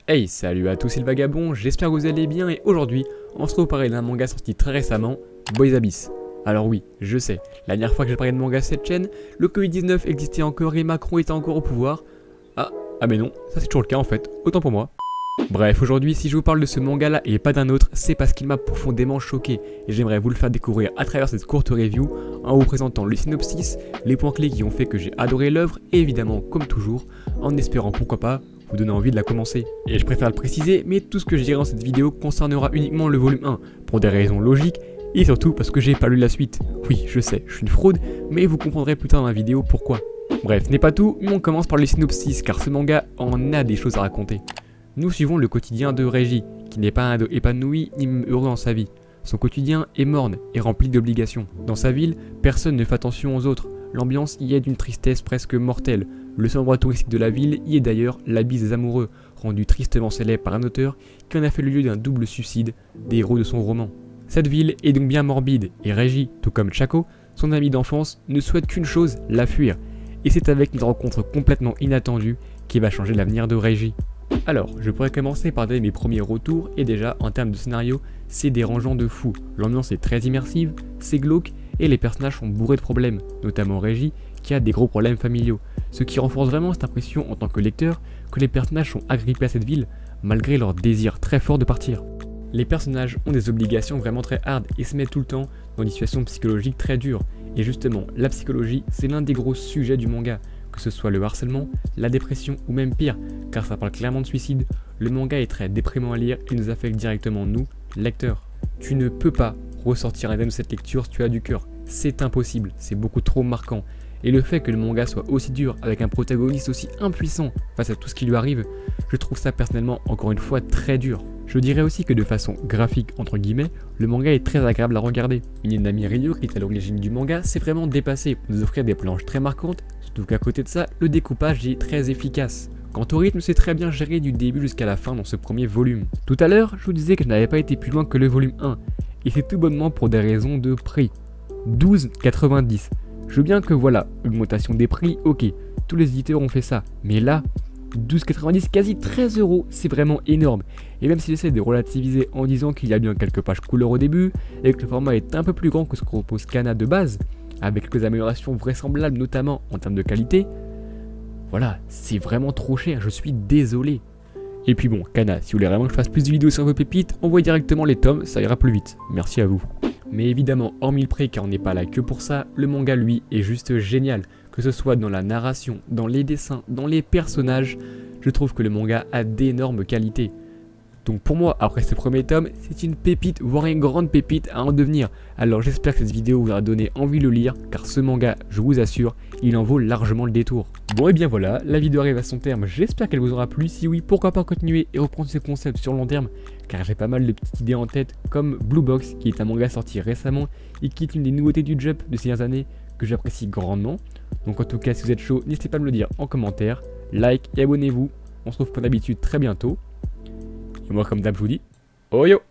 Hey, salut à tous, c'est le vagabond, j'espère que vous allez bien et aujourd'hui, on se retrouve pour parler d'un manga sorti très récemment, Boys Abyss. Alors oui, je sais, la dernière fois que j'ai parlé de manga sur cette chaîne, le Covid-19 existait encore et Macron était encore au pouvoir. Ah mais non, ça c'est toujours le cas en fait, autant pour moi. Bref, aujourd'hui, si je vous parle de ce manga là et pas d'un autre, c'est parce qu'il m'a profondément choqué et j'aimerais vous le faire découvrir à travers cette courte review en vous présentant le synopsis, les points clés qui ont fait que j'ai adoré l'œuvre et évidemment, comme toujours, en espérant pourquoi pas vous donner envie de la commencer. Et je préfère le préciser, mais tout ce que je dirai dans cette vidéo concernera uniquement le volume 1 pour des raisons logiques et surtout parce que j'ai pas lu la suite. Oui, je sais, je suis une fraude, mais vous comprendrez plus tard dans la vidéo pourquoi. Bref, ce n'est pas tout, mais on commence par le synopsis car ce manga en a des choses à raconter. Nous suivons le quotidien de Reiji, qui n'est pas épanoui ni même heureux dans sa vie. Son quotidien est morne et rempli d'obligations. Dans sa ville, personne ne fait attention aux autres. L'ambiance y est d'une tristesse presque mortelle. Le seul endroit touristique de la ville y est d'ailleurs la bise des amoureux, rendu tristement célèbre par un auteur qui en a fait le lieu d'un double suicide des héros de son roman. Cette ville est donc bien morbide et Reiji, tout comme Chako, son ami d'enfance, ne souhaite qu'une chose, la fuir. Et c'est avec une rencontre complètement inattendue qui va changer l'avenir de Reiji. Alors, je pourrais commencer par donner mes premiers retours et déjà, en termes de scénario, c'est dérangeant de fou. L'ambiance est très immersive, c'est glauque et les personnages sont bourrés de problèmes, notamment Reiji qui a des gros problèmes familiaux, ce qui renforce vraiment cette impression en tant que lecteur que les personnages sont agrippés à cette ville malgré leur désir très fort de partir. Les personnages ont des obligations vraiment très hard et se mettent tout le temps dans des situations psychologiques très dures. Et justement, la psychologie, c'est l'un des gros sujets du manga. Que ce soit le harcèlement, la dépression ou même pire, car ça parle clairement de suicide, le manga est très déprimant à lire et nous affecte directement nous, lecteurs. Tu ne peux pas ressortir indemne de cette lecture si tu as du cœur, c'est impossible, c'est beaucoup trop marquant. Et le fait que le manga soit aussi dur avec un protagoniste aussi impuissant face à tout ce qui lui arrive, je trouve ça personnellement encore une fois très dur. Je dirais aussi que de façon graphique entre guillemets, le manga est très agréable à regarder. Minami Ryo qui est à l'origine du manga s'est vraiment dépassé pour nous offrir des planches très marquantes, surtout qu'à côté de ça, le découpage est très efficace. Quant au rythme, c'est très bien géré du début jusqu'à la fin dans ce premier volume. Tout à l'heure, je vous disais que je n'avais pas été plus loin que le volume 1, et c'est tout bonnement pour des raisons de prix. 12,90. Je veux bien que voilà, augmentation des prix, ok, tous les éditeurs ont fait ça, mais là, 12,90, quasi 13 €, c'est vraiment énorme. Et même si j'essaie de relativiser en disant qu'il y a bien quelques pages couleur au début, et que le format est un peu plus grand que ce que propose Kana de base, avec quelques améliorations vraisemblables notamment en termes de qualité, voilà, c'est vraiment trop cher, je suis désolé. Et puis bon, Kana, si vous voulez vraiment que je fasse plus de vidéos sur vos pépites, envoyez directement les tomes, ça ira plus vite. Merci à vous. Mais évidemment, hormis le prix, car on n'est pas là que pour ça, le manga lui est juste génial. Que ce soit dans la narration, dans les dessins, dans les personnages, je trouve que le manga a d'énormes qualités. Donc pour moi, après ce premier tome, c'est une pépite, voire une grande pépite à en devenir. Alors j'espère que cette vidéo vous aura donné envie de le lire, car ce manga, je vous assure, il en vaut largement le détour. Bon et bien voilà, la vidéo arrive à son terme, j'espère qu'elle vous aura plu. Si oui, pourquoi pas continuer et reprendre ce concept sur le long terme, car j'ai pas mal de petites idées en tête, comme Blue Box, qui est un manga sorti récemment et qui est une des nouveautés du Jump de ces dernières années, que j'apprécie grandement. Donc en tout cas, si vous êtes chaud, n'hésitez pas à me le dire en commentaire, like et abonnez-vous. On se retrouve comme d'habitude très bientôt. Et moi comme d'hab je vous dis, oh yo!